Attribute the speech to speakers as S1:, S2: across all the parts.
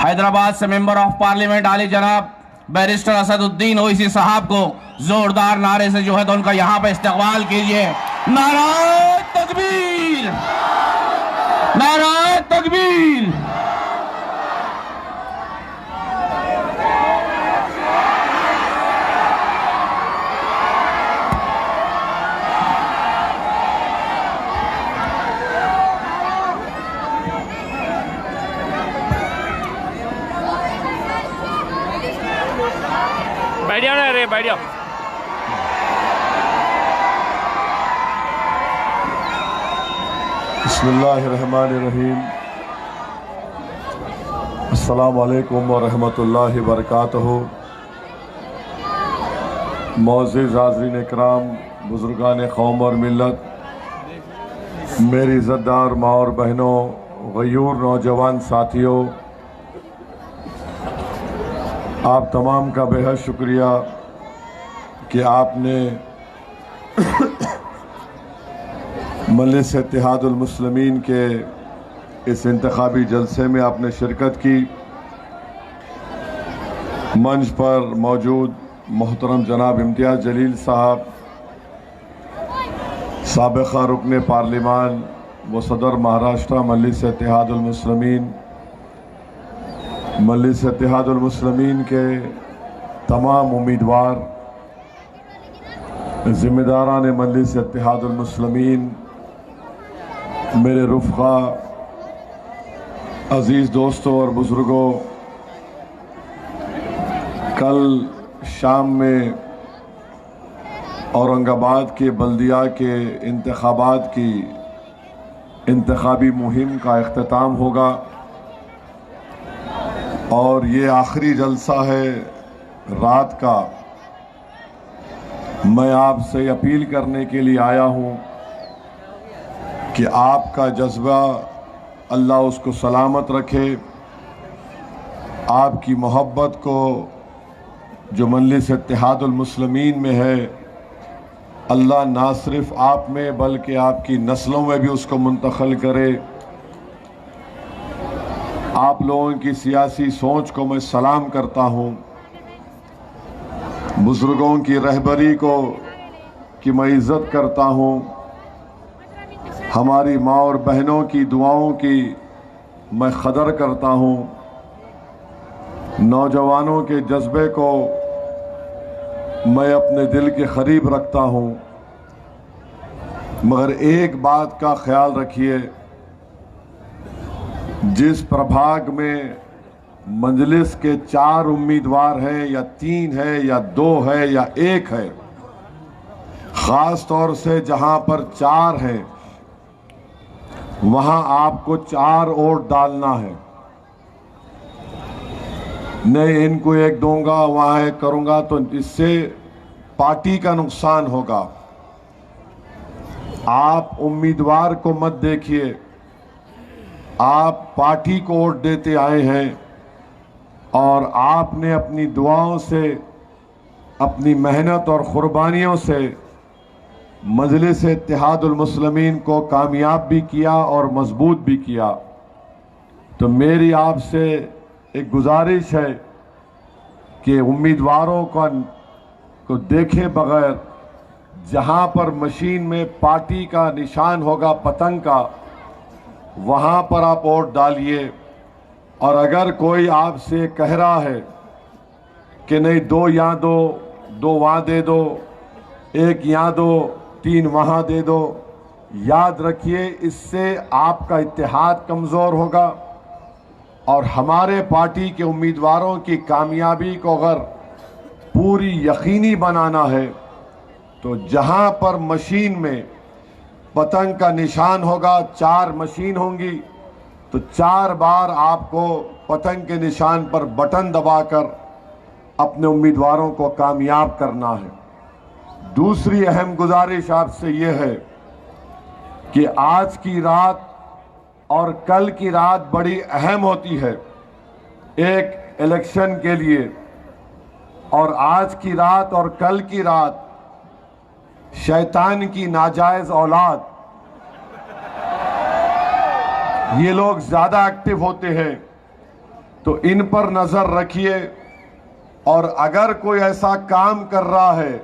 S1: हैदराबाद से member of parliament आली जनाब बैरिस्टर असदुद्दीन ओवैसी साहब को जोरदार नारे से जो है तो उनका यहां पर इस्तकबाल कीजिए। नारे तकबीर, नारे तकबीर।
S2: बैठ जाओ ना रे, बैठ जाओ।
S3: बिस्मिल्लाहिर्रहमानिर्रहीम। अस्सलामु अलैकुम व रहमतुल्लाहि व बरकातहू। मोअज़्ज़िज़ हाज़रीन इकराम, बुज़ुर्गान क़ौम और मिल्लत, मेरी इज़्ज़तदार माँ और बहनों, गयूर नौजवान साथियों, आप तमाम का बेहद शुक्रिया कि आपने मजलिस इत्तेहादुल मुस्लिमीन के इस इंतखाबी जलसे में आपने शिरकत की। मंच पर मौजूद मोहतरम जनाब इम्तियाज़ जलील साहब, साबिक़ा रुकन पार्लिमान व सदर महाराष्ट्र मजलिस इत्तेहादुल मुस्लिमीन, मजलिस इत्तेहादुल मुस्लिमीन के तमाम उम्मीदवार, ज़िम्मेदारान मजलिस इत्तेहादुल मुस्लिमीन, मेरे रुफ़क़ा, अज़ीज़ दोस्तों और बुज़ुर्गों, कल शाम में औरंगाबाद के बल्दिया के इंतखाबात की इंतखाबी मुहिम का इख्तिताम होगा और ये आखिरी जलसा है रात का। मैं आपसे अपील करने के लिए आया हूँ कि आपका जज्बा अल्लाह उसको सलामत रखे। आपकी मोहब्बत को जो मजलिस इत्तेहादुल मुस्लिमीन में है, अल्लाह ना सिर्फ आप में बल्कि आपकी नस्लों में भी उसको मुंतकिल करे। आप लोगों की सियासी सोच को मैं सलाम करता हूँ। बुजुर्गों की रहबरी को की मैं इज़्ज़त करता हूँ। हमारी माँ और बहनों की दुआओं की मैं कदर करता हूँ। नौजवानों के जज्बे को मैं अपने दिल के करीब रखता हूँ। मगर एक बात का ख्याल रखिए, जिस प्रभाग में मजलिस के 4 उम्मीदवार हैं या 3 है या 2 है या 1 है, ख़ास तौर से जहां पर 4 हैं वहां आपको 4 वोट डालना है। नहीं इनको एक दूंगा वहां एक करूंगा तो इससे पार्टी का नुकसान होगा। आप उम्मीदवार को मत देखिए, आप पार्टी को वोट देते आए हैं और आपने अपनी दुआओं से, अपनी मेहनत और कुर्बानियों से मजलिस इत्तेहादुल मुस्लिमीन को कामयाब भी किया और मजबूत भी किया। तो मेरी आपसे एक गुजारिश है कि उम्मीदवारों को देखे बगैर जहां पर मशीन में पार्टी का निशान होगा पतंग का, वहां पर आप वोट डालिए। और अगर कोई आपसे कह रहा है कि नहीं 2 यहाँ दो, 2 वहाँ दे दो, 1 यहाँ दो, 3 वहाँ दे दो, याद रखिए इससे आपका इत्तेहाद कमज़ोर होगा। और हमारे पार्टी के उम्मीदवारों की कामयाबी को अगर पूरी यकीनी बनाना है तो जहां पर मशीन में पतंग का निशान होगा, 4 मशीन होंगी, तो 4 बार आपको पतंग के निशान पर बटन दबाकर अपने उम्मीदवारों को कामयाब करना है। दूसरी अहम गुजारिश आपसे यह है कि आज की रात और कल की रात बड़ी अहम होती है एक इलेक्शन के लिए। और आज की रात और कल की रात शैतान की नाजायज औलाद, ये लोग ज्यादा एक्टिव होते हैं तो इन पर नजर रखिए और अगर कोई ऐसा काम कर रहा है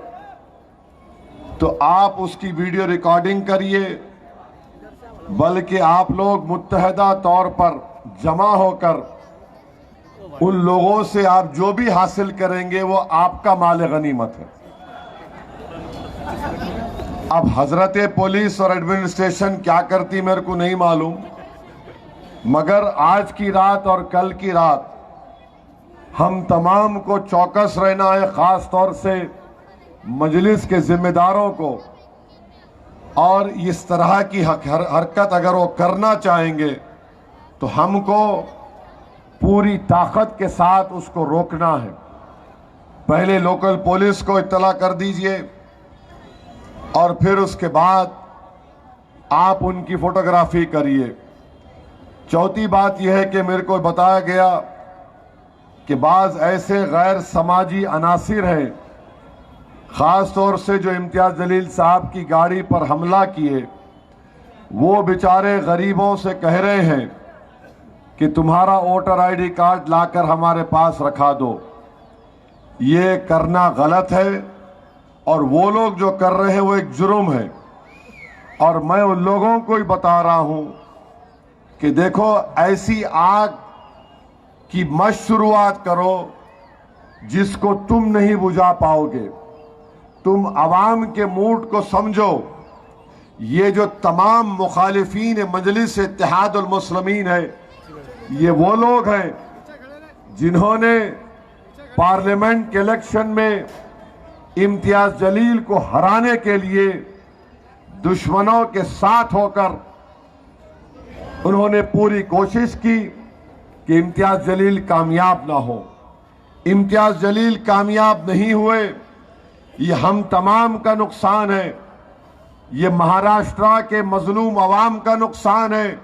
S3: तो आप उसकी वीडियो रिकॉर्डिंग करिए, बल्कि आप लोग मुत्तहदा तौर पर जमा होकर उन लोगों से आप जो भी हासिल करेंगे वो आपका माल गनीमत है। अब हजरत पुलिस और एडमिनिस्ट्रेशन क्या करती मेरे को नहीं मालूम, मगर आज की रात और कल की रात हम तमाम को चौकस रहना है, खास तौर से मजलिस के जिम्मेदारों को। और इस तरह की हरकत अगर वो करना चाहेंगे तो हमको पूरी ताकत के साथ उसको रोकना है। पहले लोकल पुलिस को इत्तला कर दीजिए और फिर उसके बाद आप उनकी फोटोग्राफी करिए। चौथी बात यह है कि मेरे को बताया गया कि बाज़ ऐसे गैर समाजी अनासिर हैं, ख़ास तौर से जो इम्तियाज़ जलील साहब की गाड़ी पर हमला किए, वो बेचारे गरीबों से कह रहे हैं कि तुम्हारा वोटर आईडी कार्ड लाकर हमारे पास रखा दो। ये करना गलत है और वो लोग जो कर रहे हैं वो एक जुर्म है। और मैं उन लोगों को ही बता रहा हूं कि देखो, ऐसी आग की मत शुरुआत करो जिसको तुम नहीं बुझा पाओगे। तुम अवाम के मूड को समझो। ये जो तमाम मुखालिफीन मजलिस इत्तेहादुल मुस्लिमीन है, ये वो लोग हैं जिन्होंने पार्लियामेंट के इलेक्शन में इम्तियाज जलील को हराने के लिए दुश्मनों के साथ होकर उन्होंने पूरी कोशिश की कि इम्तियाज जलील कामयाब ना हो। इम्तियाज जलील कामयाब नहीं हुए, ये हम तमाम का नुकसान है, ये महाराष्ट्र के मजलूम अवाम का नुकसान है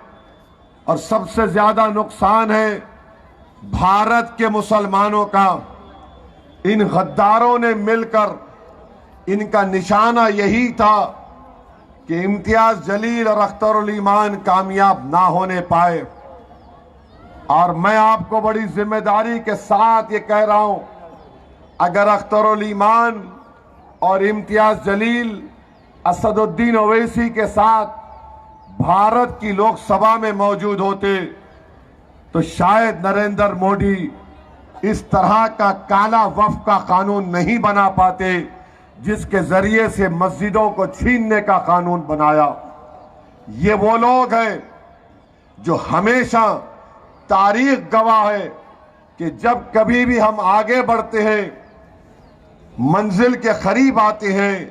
S3: और सबसे ज्यादा नुकसान है भारत के मुसलमानों का। इन गद्दारों ने मिलकर, इनका निशाना यही था कि इम्तियाज जलील और अख्तरुल ईमान कामयाब ना होने पाए। और मैं आपको बड़ी जिम्मेदारी के साथ ये कह रहा हूं, अगर अख्तरुल ईमान और इम्तियाज जलील असदुद्दीन ओवैसी के साथ भारत की लोकसभा में मौजूद होते तो शायद नरेंद्र मोदी इस तरह का काला वफ का कानून नहीं बना पाते जिसके जरिए से मस्जिदों को छीनने का कानून बनाया। ये वो लोग हैं जो हमेशा तारीख गवाह है कि जब कभी भी हम आगे बढ़ते हैं, मंजिल के करीब आते हैं,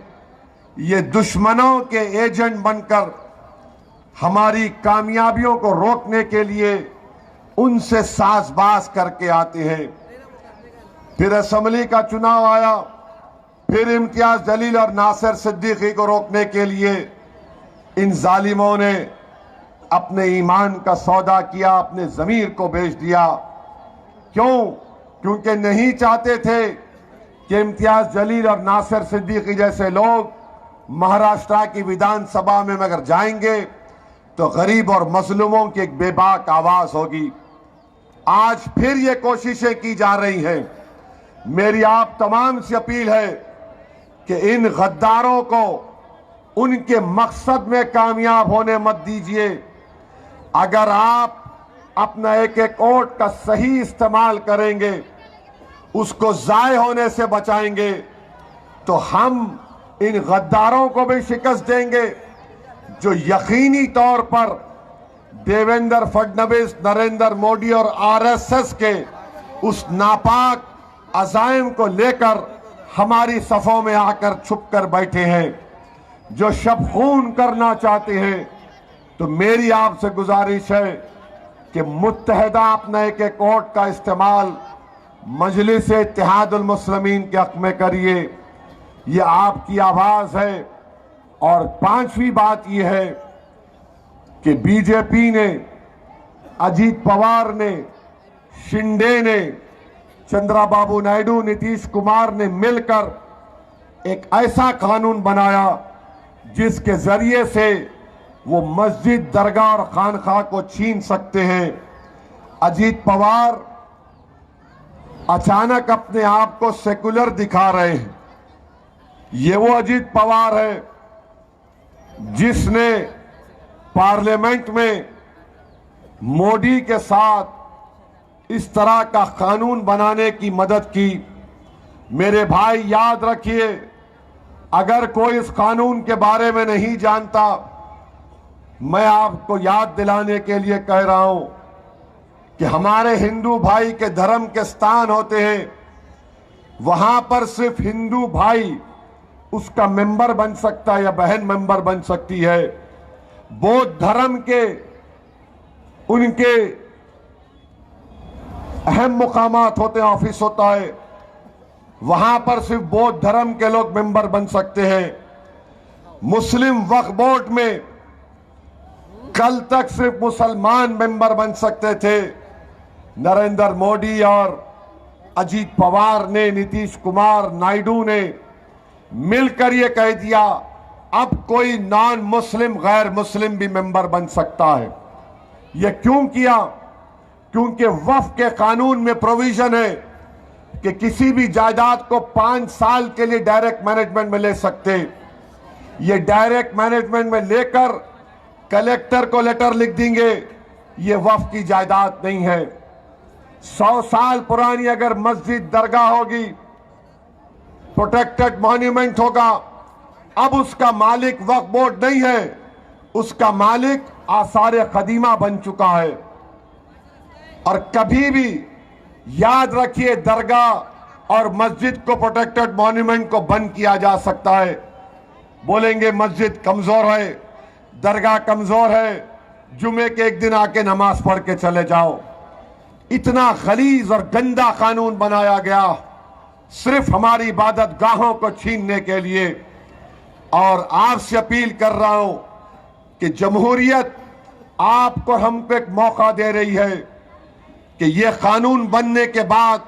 S3: ये दुश्मनों के एजेंट बनकर हमारी कामयाबियों को रोकने के लिए उनसे साजबाज करके आते हैं। फिर असेंबली का चुनाव आया, फिर इम्तियाज जलील और नासिर सिद्दीकी को रोकने के लिए इन जालिमों ने अपने ईमान का सौदा किया, अपने ज़मीर को बेच दिया। क्यों? क्योंकि नहीं चाहते थे कि इम्तियाज जलील और नासिर सिद्दीकी जैसे लोग महाराष्ट्र की विधानसभा में अगर जाएंगे तो गरीब और मजलूमों की एक बेबाक आवाज होगी। आज फिर ये कोशिशें की जा रही हैं। मेरी आप तमाम से अपील है कि इन गद्दारों को उनके मकसद में कामयाब होने मत दीजिए। अगर आप अपना एक एक वोट का सही इस्तेमाल करेंगे, उसको जाय होने से बचाएंगे, तो हम इन गद्दारों को भी शिकस्त देंगे जो यकीनी तौर पर देवेंद्र फडणवीस, नरेंद्र मोदी और आरएसएस के उस नापाक अज़ाइम को लेकर हमारी सफ़ों में आकर छुप कर बैठे हैं, जो शब खून करना चाहते हैं। तो मेरी आपसे गुजारिश है कि मुत्तहदा अपना एक एक वोट का इस्तेमाल मजलिस इत्तेहादुल मुस्लिमीन के हक में करिए। ये आपकी आवाज़ है। और पांचवी बात यह है कि बीजेपी ने, अजीत पवार ने, शिंदे ने, चंद्रबाबू नायडू, नीतीश कुमार ने मिलकर एक ऐसा कानून बनाया जिसके जरिए से वो मस्जिद, दरगाह और खानखा को छीन सकते हैं। अजीत पवार अचानक अपने आप को सेकुलर दिखा रहे हैं। ये वो अजीत पवार है जिसने पार्लियामेंट में मोदी के साथ इस तरह का कानून बनाने की मदद की। मेरे भाई याद रखिए, अगर कोई इस कानून के बारे में नहीं जानता, मैं आपको याद दिलाने के लिए कह रहा हूं कि हमारे हिंदू भाई के धर्म के स्थान होते हैं, वहां पर सिर्फ हिंदू भाई उसका मेंबर बन सकता है या बहन मेंबर बन सकती है। बौद्ध धर्म के उनके अहम मुकामात होते हैं, ऑफिस होता है, वहां पर सिर्फ बौद्ध धर्म के लोग मेंबर बन सकते हैं। मुस्लिम वक्फ बोर्ड में कल तक सिर्फ मुसलमान मेंबर बन सकते थे। नरेंद्र मोदी और अजीत पवार ने, नीतीश कुमार, नायडू ने मिलकर यह कह दिया अब कोई नॉन मुस्लिम, गैर मुस्लिम भी मेंबर बन सकता है। यह क्यों किया? क्योंकि वक्फ के कानून में प्रोविजन है कि किसी भी जायदाद को 5 साल के लिए डायरेक्ट मैनेजमेंट में ले सकते। ये डायरेक्ट मैनेजमेंट में लेकर कलेक्टर को लेटर लिख देंगे, ये वक्फ की जायदाद नहीं है। 100 साल पुरानी अगर मस्जिद, दरगाह होगी, प्रोटेक्टेड मॉन्यूमेंट होगा, अब उसका मालिक वक्फ बोर्ड नहीं है, उसका मालिक आसार कदीमा बन चुका है। और कभी भी याद रखिए, दरगाह और मस्जिद को, प्रोटेक्टेड मॉन्यूमेंट को बंद किया जा सकता है। बोलेंगे मस्जिद कमजोर है, दरगाह कमजोर है, जुमे के एक दिन आके नमाज पढ़ के चले जाओ। इतना गलीज और गंदा कानून बनाया गया सिर्फ हमारी इबादत गाहों को छीनने के लिए। और आपसे अपील कर रहा हूं कि जमहूरियत आपको, हमको एक मौका दे रही है कि यह कानून बनने के बाद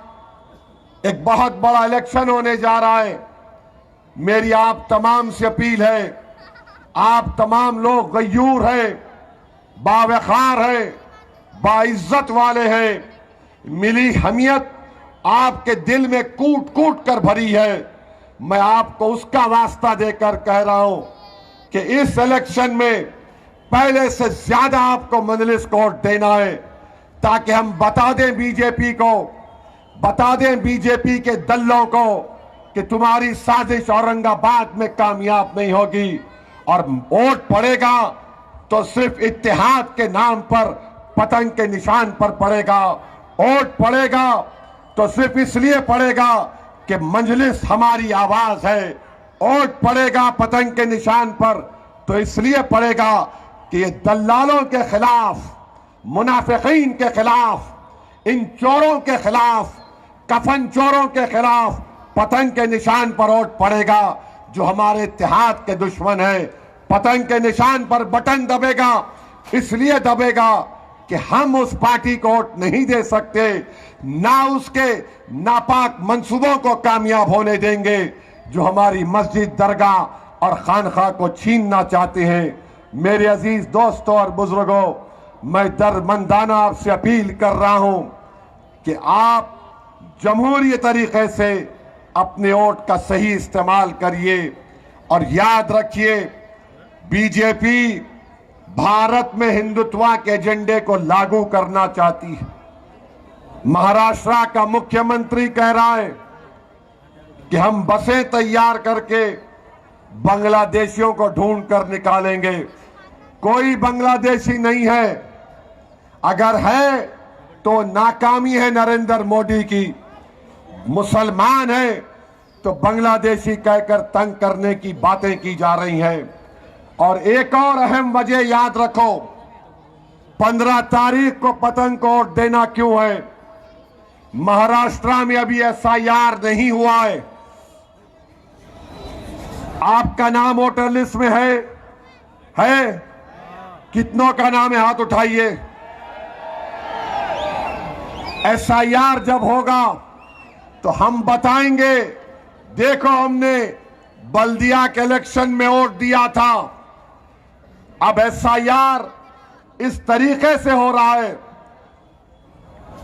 S3: एक बहुत बड़ा इलेक्शन होने जा रहा है। मेरी आप तमाम से अपील है, आप तमाम लोग गयूर हैं, बावकार हैं, बाइज्जत वाले हैं, मिली हमियत आपके दिल में कूट कूट कर भरी है। मैं आपको उसका वास्ता देकर कह रहा हूं कि इस इलेक्शन में पहले से ज्यादा आपको मजलिस को वोट देना है, ताकि हम बता दें बीजेपी को, बता दें बीजेपी के दल्लों को कि तुम्हारी साजिश औरंगाबाद में कामयाब नहीं होगी। और वोट पड़ेगा तो सिर्फ इत्तेहाद के नाम पर, पतंग के निशान पर पड़ेगा। वोट पड़ेगा तो सिर्फ इसलिए पड़ेगा कि मजलिस हमारी आवाज है। वोट पड़ेगा पतंग के निशान पर तो इसलिए पड़ेगा कि ये दल्लालों के खिलाफ, मुनाफिकीन के खिलाफ, इन चोरों के खिलाफ, कफन चोरों के खिलाफ पतंग के निशान पर वोट पड़ेगा, जो हमारे इत्तेहाद के दुश्मन है। पतंग के निशान पर बटन दबेगा, इसलिए दबेगा कि हम उस पार्टी को वोट नहीं दे सकते, ना उसके नापाक मंसूबों को कामयाब होने देंगे जो हमारी मस्जिद, दरगाह और खानखा को छीनना चाहते हैं। मेरे अजीज दोस्तों और बुजुर्गों, मैं दरमंदाना आपसे अपील कर रहा हूं कि आप जमहूरी तरीके से अपने वोट का सही इस्तेमाल करिए। और याद रखिए, बीजेपी भारत में हिंदुत्व के एजेंडे को लागू करना चाहती है। महाराष्ट्र का मुख्यमंत्री कह रहा है कि हम बसें तैयार करके बांग्लादेशियों को ढूंढ कर निकालेंगे। कोई बांग्लादेशी नहीं है, अगर है तो नाकामी है नरेंद्र मोदी की। मुसलमान है तो बांग्लादेशी कहकर तंग करने की बातें की जा रही हैं। और एक और अहम वजह याद रखो, 15 तारीख को पतंग को वोट देना क्यों है? महाराष्ट्र में अभी एसआईआर नहीं हुआ है। आपका नाम वोटर लिस्ट में है? कितनों का नाम है? हाथ उठाइए। एसआईआर जब होगा तो हम बताएंगे, देखो हमने बल्दिया के इलेक्शन में वोट दिया था। अब एसआईआर इस तरीके से हो रहा है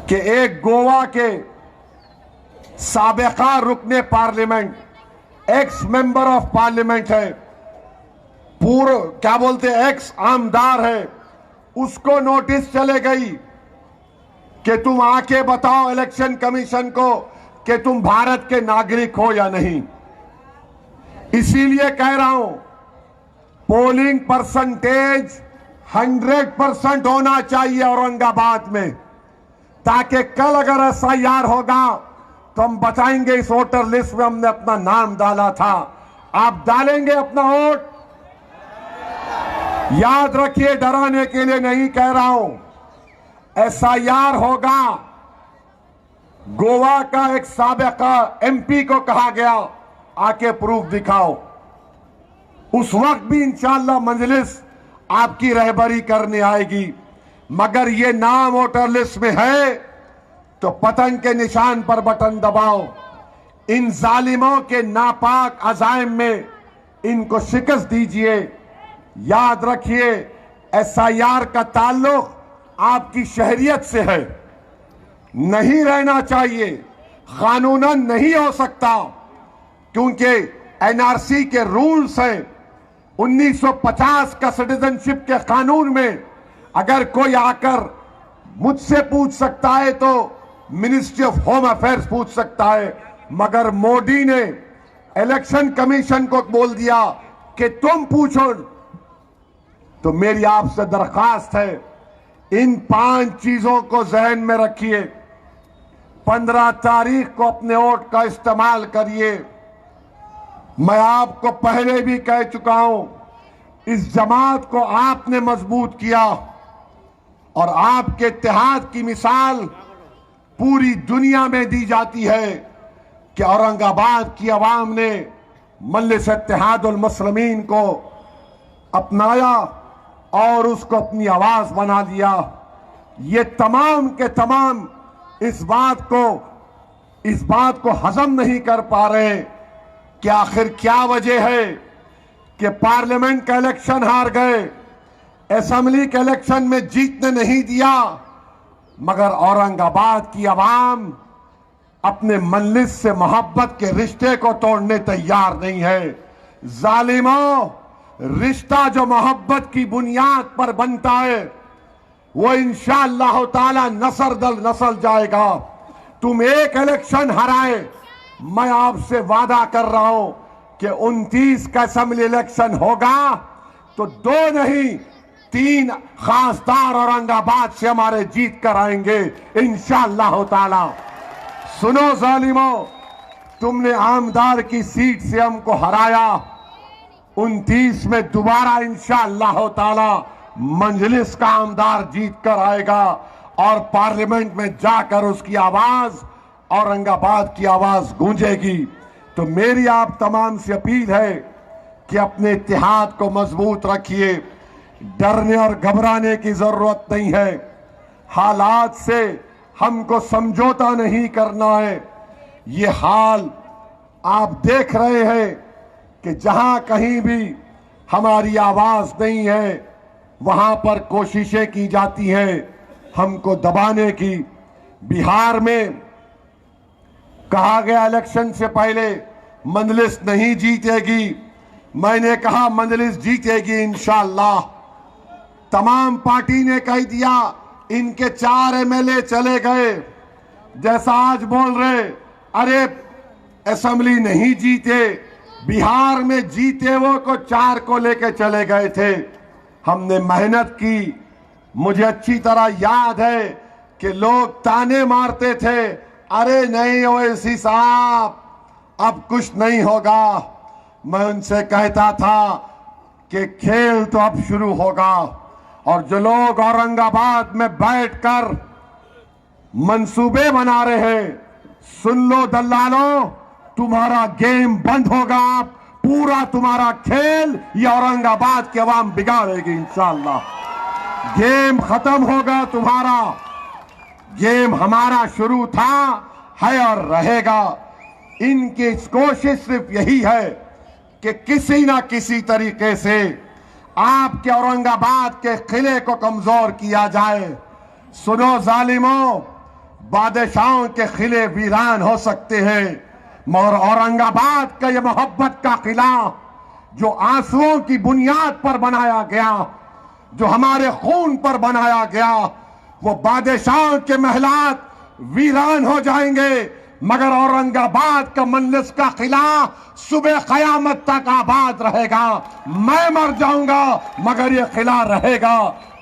S3: कि एक गोवा के साबिका रुकने parliament, x member of parliament है, पूर्व क्या बोलते एक्स आमदार है, उसको नोटिस चले गई कि तुम आके बताओ इलेक्शन कमीशन को कि तुम भारत के नागरिक हो या नहीं। इसीलिए कह रहा हूं पोलिंग परसेंटेज 100% होना चाहिए औरंगाबाद में, ताकि कल अगर एसआईआर होगा तो हम बताएंगे इस वोटर लिस्ट में हमने अपना नाम डाला था। आप डालेंगे अपना वोट? याद रखिए, डराने के लिए नहीं कह रहा हूं, एसआईआर होगा। गोवा का एक साबिका एमपी को कहा गया आके प्रूफ दिखाओ, उस वक्त भी इंशाअल्लाह मजलिस आपकी रहबरी करने आएगी। मगर ये नाम वोटर लिस्ट में है तो पतंग के निशान पर बटन दबाओ। इन जालिमों के नापाक अजाइम में इनको शिकस्त दीजिए। याद रखिए, एसआईआर का ताल्लुक आपकी शहरियत से है, नहीं रहना चाहिए, कानूनन नहीं हो सकता, क्योंकि एनआरसी के रूल्स हैं। 1950 का सिटीजनशिप के कानून में अगर कोई आकर मुझसे पूछ सकता है तो मिनिस्ट्री ऑफ होम अफेयर्स पूछ सकता है, मगर मोदी ने इलेक्शन कमीशन को बोल दिया कि तुम पूछो। तो मेरी आपसे दरखास्त है, इन 5 चीजों को जहन में रखिए। 15 तारीख को अपने वोट का इस्तेमाल करिए। मैं आपको पहले भी कह चुका हूं, इस जमात को आपने मजबूत किया और आपके इत्तेहाद की मिसाल पूरी दुनिया में दी जाती है कि औरंगाबाद की आवाम ने मजलिस इत्तेहादुल मुस्लिमीन को अपनाया और उसको अपनी आवाज बना दिया। ये तमाम के तमाम इस बात को हजम नहीं कर पा रहे कि आखिर क्या वजह है कि पार्लियामेंट का इलेक्शन हार गए, असेंबली के इलेक्शन में जीतने नहीं दिया, मगर औरंगाबाद की आवाम अपने मजलिस से मोहब्बत के रिश्ते को तोड़ने तैयार नहीं है। जालिमों, रिश्ता जो मोहब्बत की बुनियाद पर बनता है वो इंशाअल्लाह ताला नस्ल दर नस्ल जाएगा। तुम एक इलेक्शन हराए, मैं आपसे वादा कर रहा हूं कि 29 का असेंबली इलेक्शन होगा तो 2 नहीं 3 खासदार औरंगाबाद से हमारे जीत कर आएंगे इंशाअल्लाह ताला। सुनो जालिमों, तुमने आमदार की सीट से हमको हराया, 29 में दोबारा इंशाअल्लाह ताला मजलिस का आमदार जीत कर आएगा और पार्लियामेंट में जाकर उसकी आवाज औरंगाबाद की आवाज गूंजेगी। तो मेरी आप तमाम से अपील है कि अपने इत्तेहाद को मजबूत रखिए, डरने और घबराने की जरूरत नहीं है। हालात से हमको समझौता नहीं करना है। ये हाल आप देख रहे हैं कि जहां कहीं भी हमारी आवाज नहीं है वहां पर कोशिशें की जाती हैं हमको दबाने की। बिहार में कहा गया इलेक्शन से पहले मजलिस नहीं जीतेगी, मैंने कहा मजलिस जीतेगी इंशाअल्लाह। तमाम पार्टी ने कह दिया, इनके 4 एमएलए चले गए, जैसा आज बोल रहे अरे असेंबली नहीं जीते, बिहार में जीते वो को 4 को लेके चले गए थे। हमने मेहनत की, मुझे अच्छी तरह याद है कि लोग ताने मारते थे, अरे नहीं ओवैसी साहब अब कुछ नहीं होगा। मैं उनसे कहता था कि खेल तो अब शुरू होगा। और जो लोग औरंगाबाद में बैठकर मंसूबे बना रहे हैं, सुन लो दल्लालों, तुम्हारा गेम बंद होगा, पूरा तुम्हारा खेल ये औरंगाबाद की आवाम बिगाड़ेगी इंशाअल्लाह। गेम खत्म होगा तुम्हारा, गेम हमारा शुरू था, है और रहेगा। इनकी कोशिश सिर्फ यही है कि किसी ना किसी तरीके से आपके औरंगाबाद के किले को कमजोर किया जाए। सुनो जालिमों, बादशाहों के किले वीरान हो सकते हैं, मगर औरंगाबाद का ये मोहब्बत का किला जो आंसुओं की बुनियाद पर बनाया गया, जो हमारे खून पर बनाया गया, वो बादशाहों के महलात वीरान हो जाएंगे, मगर औरंगाबाद का मंदिर का किला सुबह कयामत तक आबाद रहेगा। मैं मर जाऊंगा मगर ये किला रहेगा।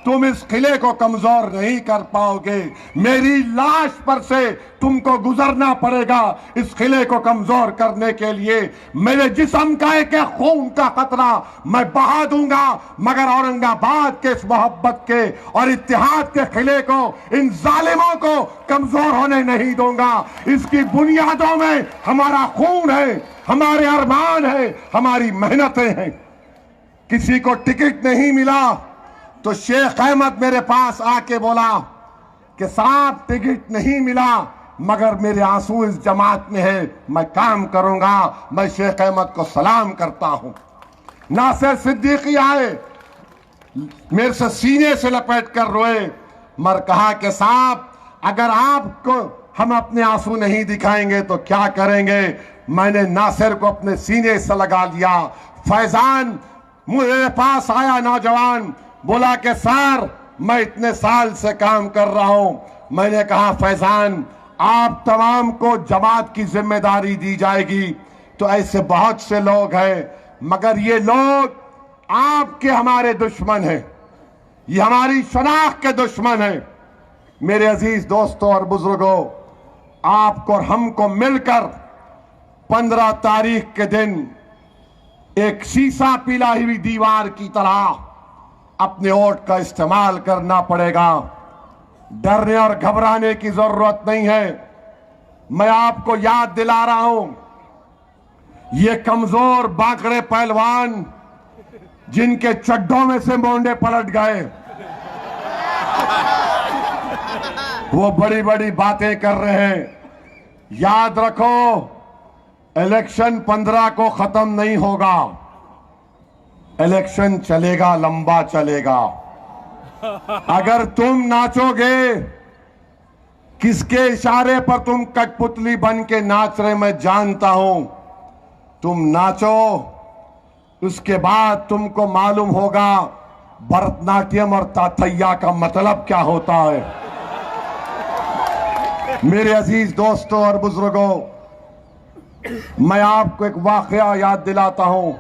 S3: तुम इस किले को कमजोर नहीं कर पाओगे। मेरी लाश पर से तुमको गुजरना पड़ेगा इस किले को कमजोर करने के लिए। मेरे जिस्म का एक खून का कतरा मैं बहा दूंगा, मगर औरंगाबाद के इस मोहब्बत के और इत्तेहाद के किले को, इन जालिमों को कमजोर होने नहीं दूंगा। इसकी बुनियादों में हमारा खून है, हमारे अरमान है, हमारी मेहनतें हैं। किसी को टिकट नहीं मिला तो शेख अहमद मेरे पास आके बोला कि साहब टिकट नहीं मिला मगर मेरे आंसू इस जमात में है, मैं काम करूंगा। मैं शेख अहमद को सलाम करता हूं। नासिर सिद्दीकी आए, मेरे से सीने से लपेट कर रोए, मर कहा कि साहब अगर आपको हम अपने आंसू नहीं दिखाएंगे तो क्या करेंगे। मैंने नासिर को अपने सीने से लगा लिया। फैजान मेरे पास आया, नौजवान, बोला कि सर मैं इतने साल से काम कर रहा हूं। मैंने कहा फैजान आप तमाम को जमात की जिम्मेदारी दी जाएगी, तो ऐसे बहुत से लोग हैं, मगर ये लोग आपके हमारे दुश्मन हैं, ये हमारी शनाख्त के दुश्मन हैं। मेरे अजीज दोस्तों और बुजुर्गों, आपको और हमको मिलकर 15 तारीख के दिन एक शीशा पिलाई हुई दीवार की तरह अपने वोट का इस्तेमाल करना पड़ेगा। डरने और घबराने की जरूरत नहीं है। मैं आपको याद दिला रहा हूं, ये कमजोर बांकड़े पहलवान जिनके चड्डों में से मोंडे पलट गए, वो बड़ी बड़ी बातें कर रहे हैं। याद रखो, इलेक्शन 15 को खत्म नहीं होगा, इलेक्शन चलेगा, लंबा चलेगा। अगर तुम नाचोगे, किसके इशारे पर तुम कठपुतली बन के नाच रहे मैं जानता हूं। तुम नाचो, उसके बाद तुमको मालूम होगा भरतनाट्यम और ताथैया का मतलब क्या होता है। मेरे अजीज दोस्तों और बुजुर्गों, मैं आपको एक वाकया याद दिलाता हूं।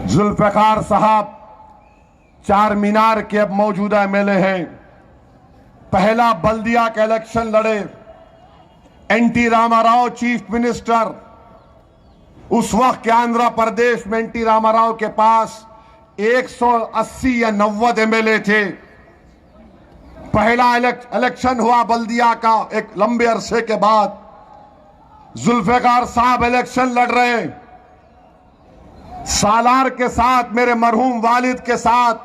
S3: जुल्फिकार साहब चार मीनार के अब मौजूदा एमएलए हैं। पहला बल्दिया का इलेक्शन लड़े, एनटी रामाराव चीफ मिनिस्टर। उस वक्त के आंध्र प्रदेश में एनटी रामाराव के पास 180 या 90 एमएलए थे। पहला इलेक्शन हुआ बल्दिया का एक लंबे अरसे के बाद। जुल्फिकार साहब इलेक्शन लड़ रहे, सालार के साथ, मेरे मरहूम वालिद के साथ।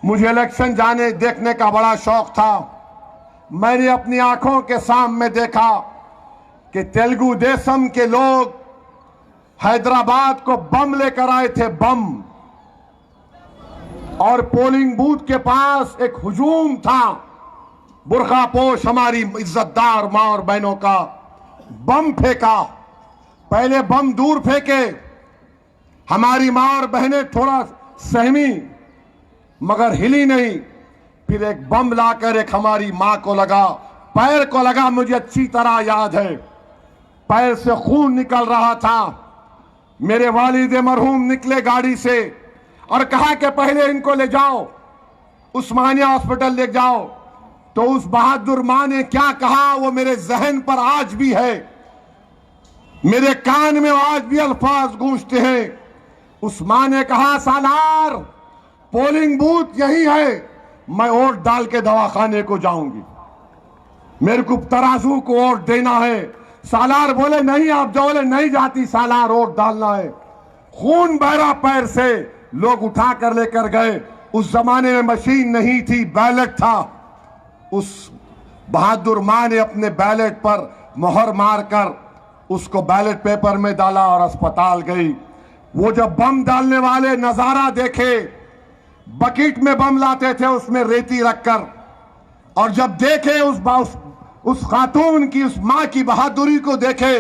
S3: मुझे इलेक्शन जाने देखने का बड़ा शौक था। मैंने अपनी आंखों के सामने देखा कि तेलुगु देशम के लोग हैदराबाद को बम लेकर आए थे, बम, और पोलिंग बूथ के पास एक हुजूम था। बुर्खापोश हमारी इज्जतदार मां और बहनों का बम फेंका। पहले बम दूर फेंके, हमारी मां और बहनें थोड़ा सहमी मगर हिली नहीं। फिर एक बम लाकर एक हमारी मां को लगा, पैर को लगा, मुझे अच्छी तरह याद है। पैर से खून निकल रहा था। मेरे वालिद मरहूम निकले गाड़ी से और कहा कि पहले इनको ले जाओ, उस्मानिया हॉस्पिटल ले जाओ। तो उस बहादुर मां ने क्या कहा वो मेरे जहन पर आज भी है, मेरे कान में आज भी अल्फाज गूंजते हैं। उस मां ने कहा, सालार पोलिंग बूथ यही है, मैं वोट डाल के दवाखाने को जाऊंगी, मेरे को तराजू को वोट देना है। सालार बोले नहीं आप जाओ। बोले नहीं जाती सालार, वोट डालना है। खून बह रहा पैर से, लोग उठा कर लेकर गए। उस जमाने में मशीन नहीं थी, बैलेट था। उस बहादुर मां ने अपने बैलेट पर मोहर मारकर उसको बैलेट पेपर में डाला और अस्पताल गई। वो जब बम डालने वाले नजारा देखे, बकेट में बम लाते थे, उसमें रेती रखकर और जब देखे उस खातून की, उस मां की बहादुरी को देखे,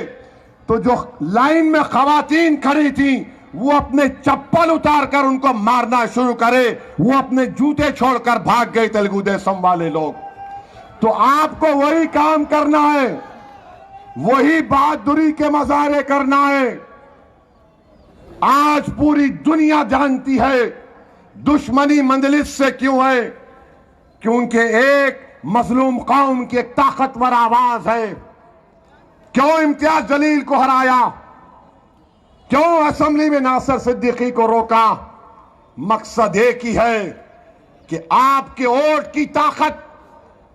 S3: तो जो लाइन में खवातीन खड़ी थी वो अपने चप्पल उतारकर उनको मारना शुरू करे, वो अपने जूते छोड़कर भाग गए तेलुगु देशम वाले लोग। तो आपको वही काम करना है, वही बहादुरी के मजारे करना है। आज पूरी दुनिया जानती है दुश्मनी मंजलिस से क्यों है, क्योंकि एक मजलूम कौम की एक ताकतवर आवाज है। क्यों इम्तियाज जलील को हराया, क्यों असेंबली में नासिर सिद्दीकी को रोका? मकसद एक ही है कि आपके वोट की ताकत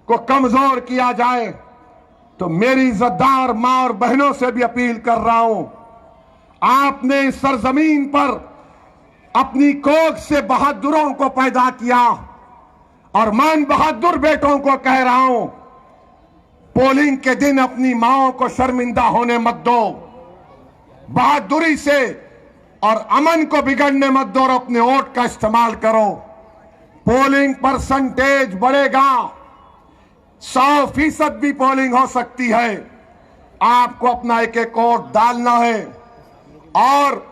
S3: को कमजोर किया जाए। तो मेरी इज्जतदार मां और बहनों से भी अपील कर रहा हूं, आपने इस सरजमीन पर अपनी कोख से बहादुरों को पैदा किया, और मैं बहादुर बेटों को कह रहा हूं, पोलिंग के दिन अपनी माओं को शर्मिंदा होने मत दो, बहादुरी से और अमन को बिगड़ने मत दो, और अपने वोट का इस्तेमाल करो। पोलिंग परसेंटेज बढ़ेगा, 100% भी पोलिंग हो सकती है। आपको अपना एक एक वोट डालना है। और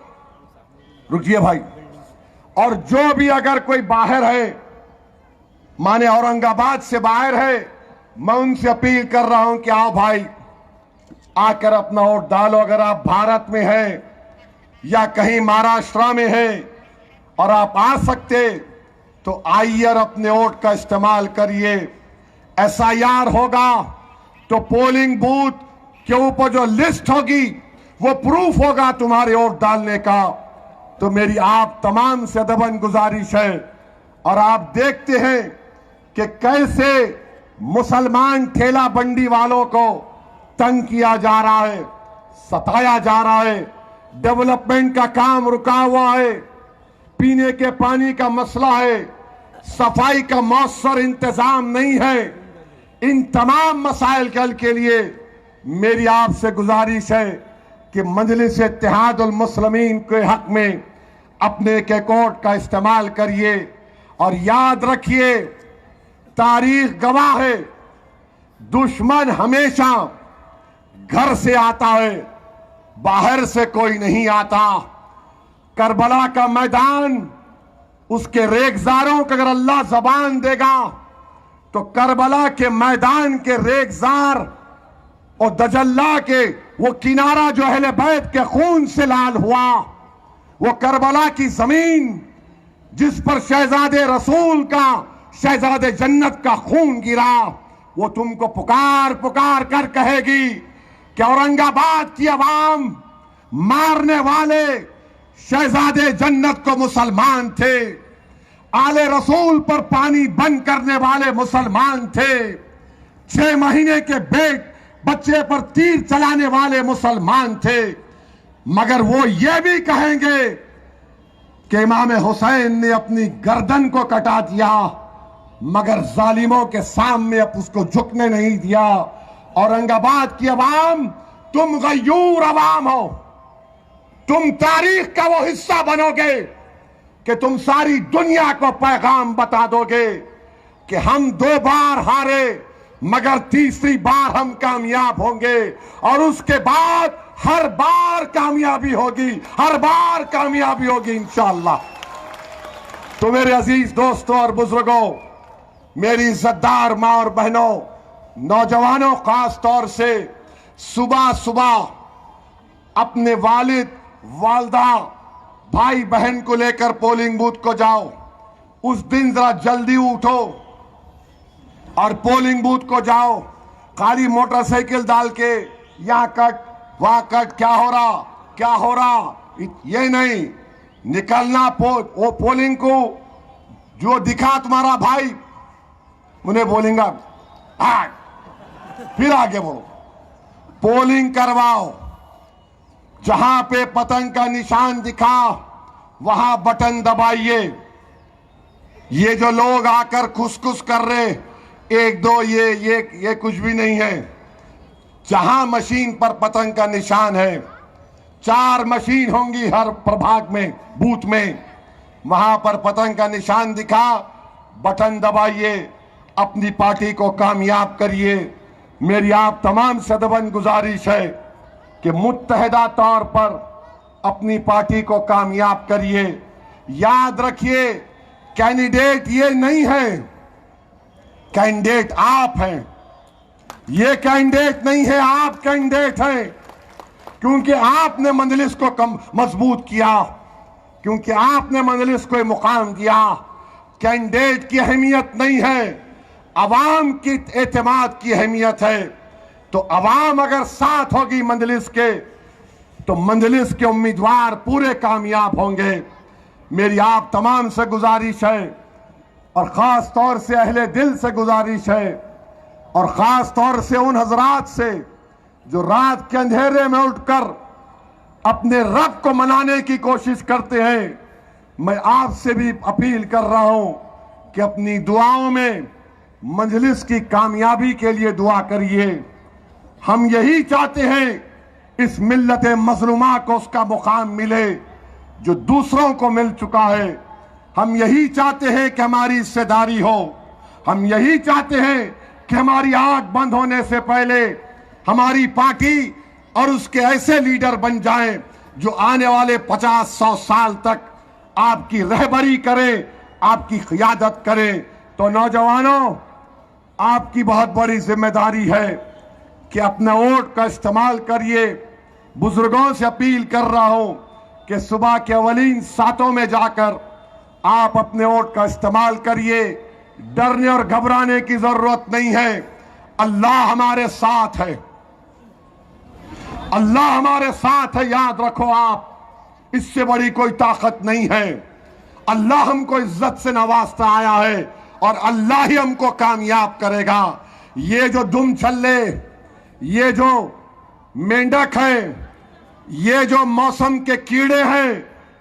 S3: रुकिए भाई, और जो भी अगर कोई बाहर है, माने औरंगाबाद से बाहर है, मैं उनसे अपील कर रहा हूं कि आओ भाई, आकर अपना वोट डालो। अगर आप भारत में हैं या कहीं महाराष्ट्र में हैं और आप आ सकते तो आइए और अपने वोट का इस्तेमाल करिए। SIR होगा तो पोलिंग बूथ के ऊपर जो लिस्ट होगी वो प्रूफ होगा तुम्हारे वोट डालने का। तो मेरी आप तमाम से अदबन गुजारिश है। और आप देखते हैं कि कैसे मुसलमान ठेला बंडी वालों को तंग किया जा रहा है, सताया जा रहा है, डेवलपमेंट का काम रुका हुआ है, पीने के पानी का मसला है, सफाई का मौसर इंतजाम नहीं है। इन तमाम मसाइल के हल के लिए मेरी आपसे गुजारिश है कि मजलिस इत्तेहादुल मुस्लिमीन के हक में अपने एक वोट का इस्तेमाल करिए। और याद रखिए, तारीख गवाह है, दुश्मन हमेशा घर से आता है, बाहर से कोई नहीं आता। करबला का मैदान, उसके रेगजारों को अगर अल्लाह जबान देगा तो करबला के मैदान के रेगजार और दजल्ला के वो किनारा जो अहले बैत के खून से लाल हुआ, वो करबला की जमीन जिस पर शहजादे रसूल का, शहजादे जन्नत का खून गिरा, वो तुमको पुकार पुकार कर कहेगी कि औरंगाबाद की आवाम मारने वाले शहजादे जन्नत को मुसलमान थे, आले रसूल पर पानी बंद करने वाले मुसलमान थे, 6 महीने के बच्चे पर तीर चलाने वाले मुसलमान थे। मगर वो ये भी कहेंगे कि इमाम हुसैन ने अपनी गर्दन को कटा दिया, मगर जालिमों के सामने अब उसको झुकने नहीं दिया। औरंगाबाद की आवाम, तुम गयूर आवाम हो, तुम तारीख का वो हिस्सा बनोगे कि तुम सारी दुनिया को पैगाम बता दोगे कि हम 2 बार हारे मगर तीसरी बार हम कामयाब होंगे, और उसके बाद हर बार कामयाबी होगी, हर बार कामयाबी होगी इंशाअल्लाह। तो मेरे अजीज दोस्तों और बुजुर्गों, मेरी इज्जतदार मां और बहनों, नौजवानों, खास तौर से सुबह सुबह अपने वालिद, वालदा, भाई बहन को लेकर पोलिंग बूथ को जाओ। उस दिन जरा जल्दी उठो और पोलिंग बूथ को जाओ। खाली मोटरसाइकिल डाल के यहां कट वहां कट, क्या हो रहा क्या हो रहा, ये नहीं निकलना। वो पोलिंग को जो दिखा तुम्हारा भाई, उन्हें बोलेंगे फिर आगे बढ़ो, पोलिंग करवाओ। जहां पे पतंग का निशान दिखा वहां बटन दबाइए। ये जो लोग आकर खुसखुस कर रहे, 1 2 ये कुछ भी नहीं है। जहां मशीन पर पतंग का निशान है, 4 मशीन होंगी हर प्रभाग में, बूथ में, वहां पर पतंग का निशान दिखा, बटन दबाइए अपनी पार्टी को कामयाब करिए। मेरी आप तमाम से दबन गुजारिश है कि मुत्तहिदा तौर पर अपनी पार्टी को कामयाब करिए। याद रखिए, कैंडिडेट ये नहीं है, कैंडिडेट आप हैं। ये कैंडिडेट नहीं है, आप कैंडिडेट हैं, क्योंकि आपने मजलिस को कम मजबूत किया, क्योंकि आपने मजलिस को मुकाम दिया। कैंडिडेट की अहमियत नहीं है, अवाम की एतमाद की अहमियत है। तो अवाम अगर साथ होगी मजलिस के, तो मजलिस के उम्मीदवार पूरे कामयाब होंगे। मेरी आप तमाम से गुजारिश है, और ख़ास तौर से अहले दिल से गुजारिश है, और ख़ास तौर से उन हजरात से जो रात के अंधेरे में उठकर अपने रब को मनाने की कोशिश करते हैं, मैं आपसे भी अपील कर रहा हूं कि अपनी दुआओं में मजलिस की कामयाबी के लिए दुआ करिए। हम यही चाहते हैं इस मिल्लत मजलूमा को उसका मुकाम मिले जो दूसरों को मिल चुका है। हम यही चाहते हैं कि हमारी हिस्सेदारी हो। हम यही चाहते हैं कि हमारी आंख बंद होने से पहले हमारी पार्टी और उसके ऐसे लीडर बन जाएं जो आने वाले 50-100 साल तक आपकी रहबरी करें, आपकी क़ियादत करें। तो नौजवानों, आपकी बहुत बड़ी जिम्मेदारी है कि अपना वोट का इस्तेमाल करिए। बुजुर्गों से अपील कर रहा हूं कि सुबह के अवलीन सातों में जाकर आप अपने वोट का इस्तेमाल करिए। डरने और घबराने की जरूरत नहीं है। अल्लाह हमारे साथ है, अल्लाह हमारे साथ है। याद रखो आप, इससे बड़ी कोई ताकत नहीं है। अल्लाह हमको इज्जत से नवाजता आया है और अल्लाह ही हमको कामयाब करेगा। ये जो दुम छल्ले, ये जो मेंढक है, ये जो मौसम के कीड़े हैं,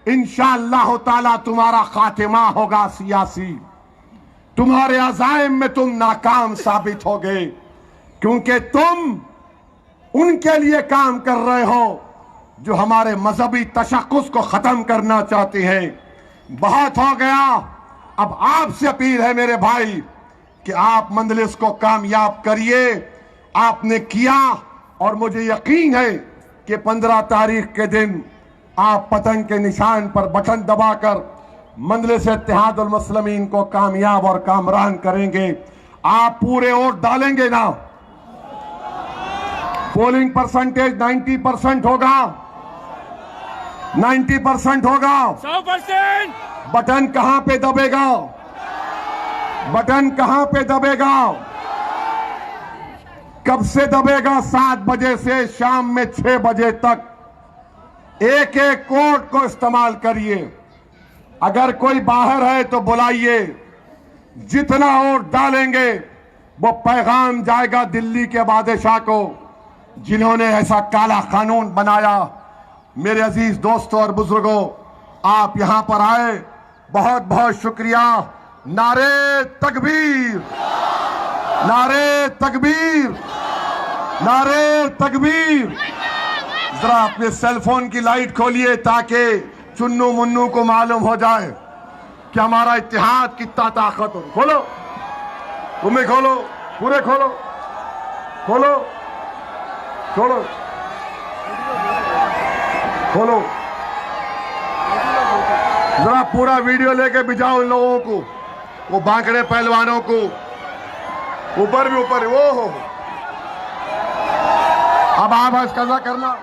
S3: इंशाअल्लाह ताला तुम्हारा खातिमा होगा सियासी। तुम्हारे अज़ाइम में तुम नाकाम साबित होगे, क्योंकि तुम उनके लिए काम कर रहे हो जो हमारे मजहबी तशक्कुस को खत्म करना चाहते हैं। बहुत हो गया। अब आपसे अपील है मेरे भाई कि आप मजलिस को कामयाब करिए। आपने किया, और मुझे यकीन है कि 15 तारीख के दिन आप पतंग के निशान पर बटन दबाकर मजलिस इत्तेहादुल मुस्लिमीन को कामयाब और कामरान करेंगे। आप पूरे वोट डालेंगे ना? पोलिंग परसेंटेज 90% होगा, 90% होगा।
S2: 100%।
S3: बटन कहां पे दबेगा? बटन कहां पे दबेगा? कब से दबेगा? 7 बजे से शाम में 6 बजे तक। एक एक कोड को इस्तेमाल करिए। अगर कोई बाहर है तो बुलाइए। जितना वोट डालेंगे वो पैगाम जाएगा दिल्ली के बादशाह को, जिन्होंने ऐसा काला कानून बनाया। मेरे अजीज दोस्तों और बुजुर्गों, आप यहां पर आए, बहुत बहुत शुक्रिया। नारे तकबीर, नारे तकबीर, नारे तकबीर। जरा अपने सेल फोन की लाइट खोलिए ताकि चुन्नू मुन्नू को मालूम हो जाए कि हमारा इत्तेहाद कितना ताकत हो। खोलो, तुम्हें खोलो, पूरे खोलो, खोलो, छोड़ो, खोलो। जरा पूरा वीडियो लेके भिजाओ इन लोगों को, वो बांकड़े पहलवानों को। ऊपर भी ऊपर, वो हो। अब आप कज़ा करना।